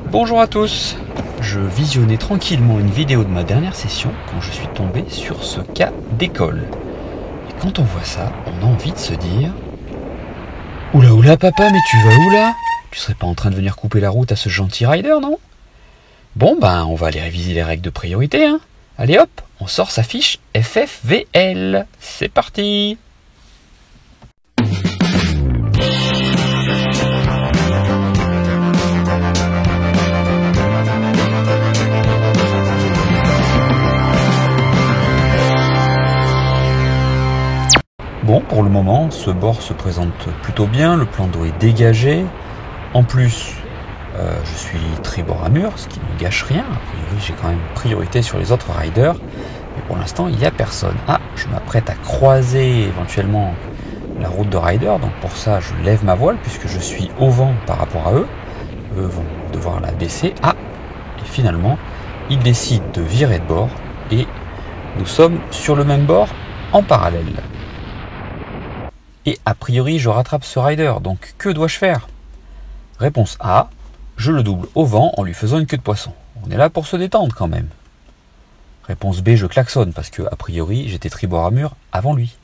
Bonjour à tous. Je visionnais tranquillement une vidéo de ma dernière session quand je suis tombé sur ce cas d'école. Et quand on voit ça, on a envie de se dire « Oula oula papa, mais tu vas où là? Tu serais pas en train de venir couper la route à ce gentil rider, non ?» Bon ben, on va aller réviser les règles de priorité, hein. Allez hop, on sort sa fiche FFVL. C'est parti! Bon, pour le moment, ce bord se présente plutôt bien, le plan d'eau est dégagé. En plus, je suis tribord à mur, ce qui ne gâche rien. A priori, j'ai quand même priorité sur les autres riders. Mais pour l'instant, il n'y a personne. Ah, je m'apprête à croiser éventuellement la route de rider. Donc pour ça, je lève ma voile puisque je suis au vent par rapport à eux. Eux vont devoir la baisser. Ah, et finalement, ils décident de virer de bord. Et nous sommes sur le même bord en parallèle. Et a priori, je rattrape ce rider, donc que dois-je faire? Réponse A, je le double au vent en lui faisant une queue de poisson. On est là pour se détendre quand même. Réponse B, je klaxonne parce que, a priori, j'étais tribord à mur avant lui.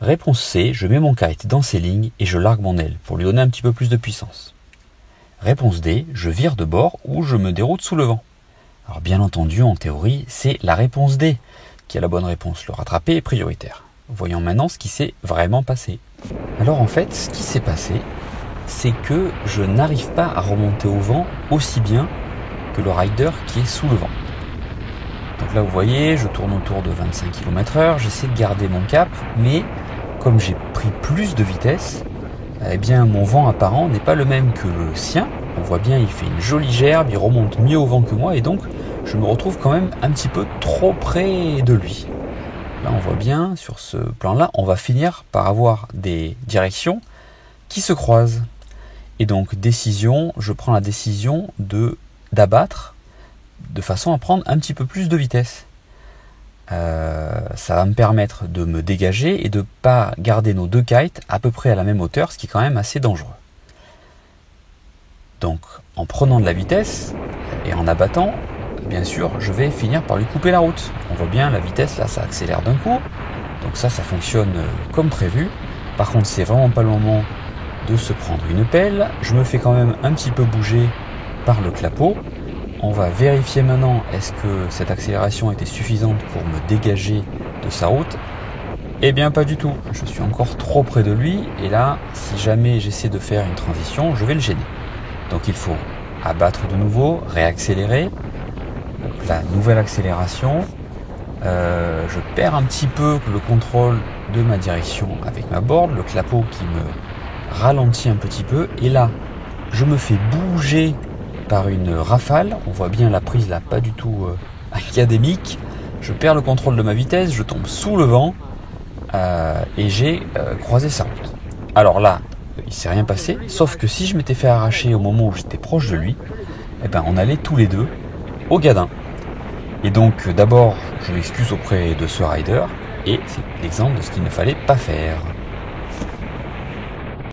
Réponse C, je mets mon kite dans ses lignes et je largue mon aile pour lui donner un petit peu plus de puissance. Réponse D, je vire de bord ou je me déroute sous le vent. Alors bien entendu, en théorie, c'est la réponse D qui est la bonne réponse. Le rattraper est prioritaire. Voyons maintenant ce qui s'est vraiment passé. Alors en fait, ce qui s'est passé, c'est que je n'arrive pas à remonter au vent aussi bien que le rider qui est sous le vent. Donc là vous voyez, je tourne autour de 25 km/h, j'essaie de garder mon cap, mais comme j'ai pris plus de vitesse, eh bien mon vent apparent n'est pas le même que le sien. On voit bien, il fait une jolie gerbe, il remonte mieux au vent que moi et donc je me retrouve quand même un petit peu trop près de lui. Là, on voit bien, sur ce plan-là, on va finir par avoir des directions qui se croisent. Et donc, je prends la décision d'abattre de façon à prendre un petit peu plus de vitesse. Ça va me permettre de me dégager et de ne pas garder nos deux kites à peu près à la même hauteur, ce qui est quand même assez dangereux. Donc, en prenant de la vitesse et en abattant, bien sûr, je vais finir par lui couper la route. On voit bien la vitesse, là, ça accélère d'un coup. Donc ça fonctionne comme prévu. Par contre, c'est vraiment pas le moment de se prendre une pelle. Je me fais quand même un petit peu bouger par le clapot. On va vérifier maintenant, est-ce que cette accélération était suffisante pour me dégager de sa route? Eh bien, pas du tout. Je suis encore trop près de lui. Et là, si jamais j'essaie de faire une transition, je vais le gêner. Donc il faut abattre de nouveau, réaccélérer. Donc la nouvelle accélération, je perds un petit peu le contrôle de ma direction avec ma board, le clapot qui me ralentit un petit peu, et là je me fais bouger par une rafale. On voit bien la prise là, pas du tout académique. Je perds le contrôle de ma vitesse, je tombe sous le vent et j'ai croisé sa route. Alors là, il s'est rien passé, sauf que si je m'étais fait arracher au moment où j'étais proche de lui, eh ben on allait tous les deux au gadin. Et donc d'abord je m'excuse auprès de ce rider et c'est l'exemple de ce qu'il ne fallait pas faire.